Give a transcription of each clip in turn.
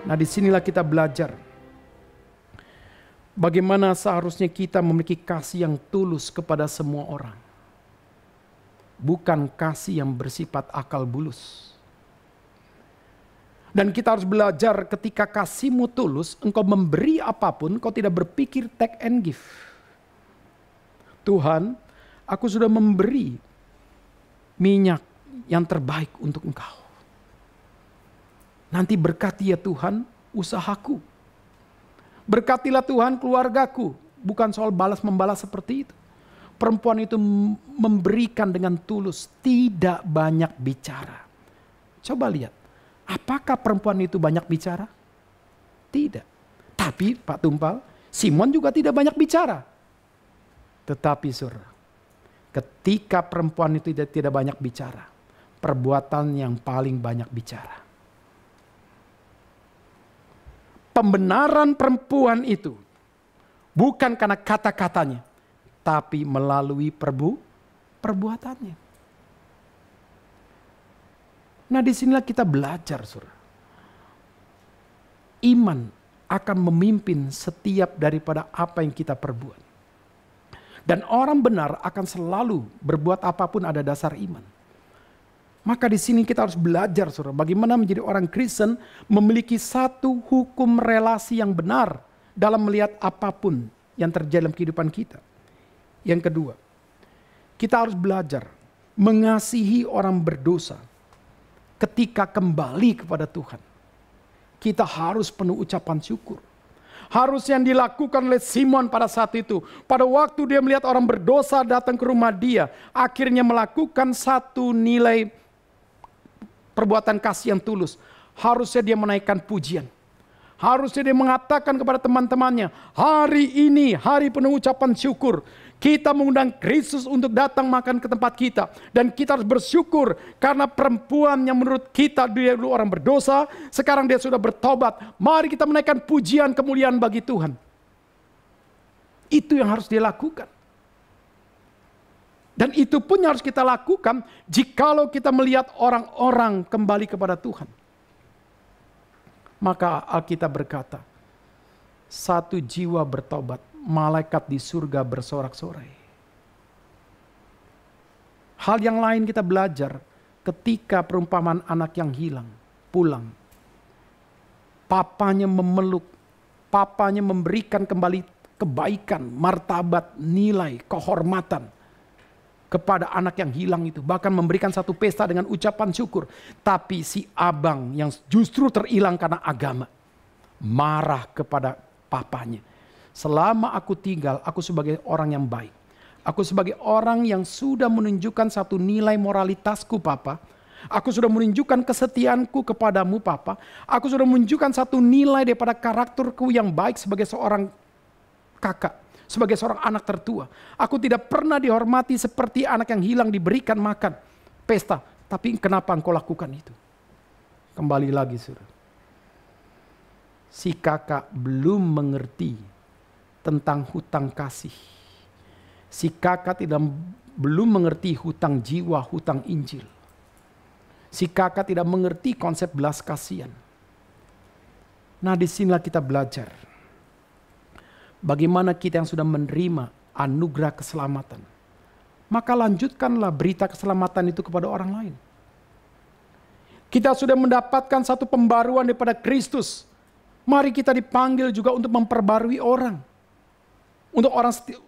Nah, disinilah kita belajar bagaimana seharusnya kita memiliki kasih yang tulus kepada semua orang. Bukan kasih yang bersifat akal bulus. Dan kita harus belajar ketika kasihmu tulus, engkau memberi apapun, engkau tidak berpikir take and give. Tuhan, aku sudah memberi minyak yang terbaik untuk engkau. Nanti berkati ya Tuhan usahaku. Berkatilah Tuhan keluargaku. Bukan soal balas-membalas seperti itu. Perempuan itu memberikan dengan tulus, tidak banyak bicara. Coba lihat. Apakah perempuan itu banyak bicara? Tidak. Tapi Pak Tumpal, Simon juga tidak banyak bicara. Tetapi saudara, ketika perempuan itu tidak banyak bicara, perbuatan yang paling banyak bicara. Pembenaran perempuan itu bukan karena kata-katanya, tapi melalui perbuatannya. Nah, disinilah kita belajar, saudara. Iman akan memimpin setiap daripada apa yang kita perbuat. Dan orang benar akan selalu berbuat apapun ada dasar iman. Maka di sini kita harus belajar, saudara, bagaimana menjadi orang Kristen memiliki satu hukum relasi yang benar dalam melihat apapun yang terjadi dalam kehidupan kita. Yang kedua, kita harus belajar mengasihi orang berdosa. Ketika kembali kepada Tuhan, kita harus penuh ucapan syukur. Harus yang dilakukan oleh Simon pada saat itu. Pada waktu dia melihat orang berdosa datang ke rumah dia, akhirnya melakukan satu nilai perbuatan kasih yang tulus. Harusnya dia menaikkan pujian. Harusnya dia mengatakan kepada teman-temannya, hari ini hari penuh ucapan syukur. Kita mengundang Kristus untuk datang makan ke tempat kita. Dan kita harus bersyukur karena perempuan yang menurut kita dia dulu orang berdosa, sekarang dia sudah bertobat. Mari kita menaikkan pujian kemuliaan bagi Tuhan. Itu yang harus dia lakukan. Dan itu pun yang harus kita lakukan jikalau kita melihat orang-orang kembali kepada Tuhan. Maka Alkitab berkata, satu jiwa bertobat, malaikat di surga bersorak-sorai. Hal yang lain kita belajar ketika perumpamaan anak yang hilang, pulang. Papanya memeluk, papanya memberikan kembali kebaikan, martabat, nilai, kehormatan kepada anak yang hilang itu. Bahkan memberikan satu pesta dengan ucapan syukur. Tapi si abang yang justru terhilang karena agama, marah kepada papanya. Selama aku tinggal, aku sebagai orang yang baik. Aku sebagai orang yang sudah menunjukkan satu nilai moralitasku, Papa. Aku sudah menunjukkan kesetiaanku kepadamu, Papa. Aku sudah menunjukkan satu nilai daripada karakterku yang baik sebagai seorang kakak. Sebagai seorang anak tertua. Aku tidak pernah dihormati seperti anak yang hilang diberikan makan. Pesta. Tapi kenapa engkau lakukan itu? Kembali lagi, saudara. Si kakak belum mengerti tentang hutang kasih. Si kakak belum mengerti hutang jiwa, hutang Injil. Si kakak tidak mengerti konsep belas kasihan. Nah, disinilah kita belajar. Bagaimana kita yang sudah menerima anugerah keselamatan. Maka lanjutkanlah berita keselamatan itu kepada orang lain. Kita sudah mendapatkan satu pembaruan daripada Kristus. Mari kita dipanggil juga untuk memperbarui orang. Untuk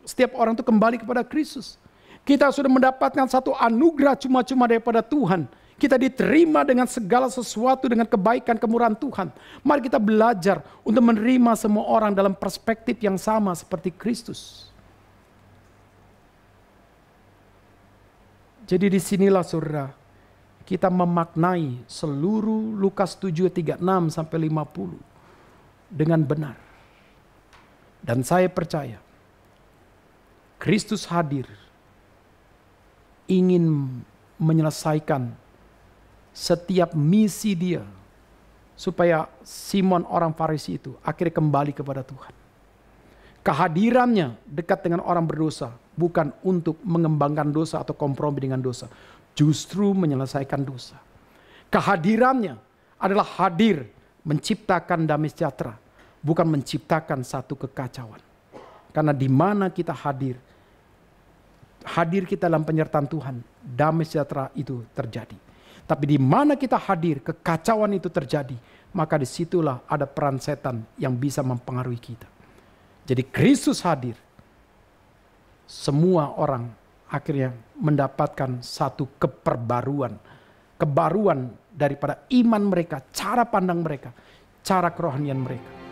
setiap orang itu kembali kepada Kristus. Kita sudah mendapatkan satu anugerah cuma-cuma daripada Tuhan. Kita diterima dengan segala sesuatu dengan kebaikan kemurahan Tuhan. Mari kita belajar untuk menerima semua orang dalam perspektif yang sama seperti Kristus. Jadi disinilah saudara, kita memaknai seluruh Lukas 7:36 sampai 50 dengan benar. Dan saya percaya Kristus hadir ingin menyelesaikan setiap misi dia supaya Simon orang Farisi itu akhirnya kembali kepada Tuhan. Kehadirannya dekat dengan orang berdosa bukan untuk mengembangkan dosa atau kompromi dengan dosa, justru menyelesaikan dosa. Kehadirannya adalah hadir menciptakan damai sejahtera, bukan menciptakan satu kekacauan. Karena di mana kita hadir kita dalam penyertaan Tuhan, damai sejahtera itu terjadi. Tapi di mana kita hadir, kekacauan itu terjadi, maka disitulah ada peran setan yang bisa mempengaruhi kita. Jadi Kristus hadir, semua orang akhirnya mendapatkan satu kebaruan daripada iman mereka, cara pandang mereka, cara kerohanian mereka.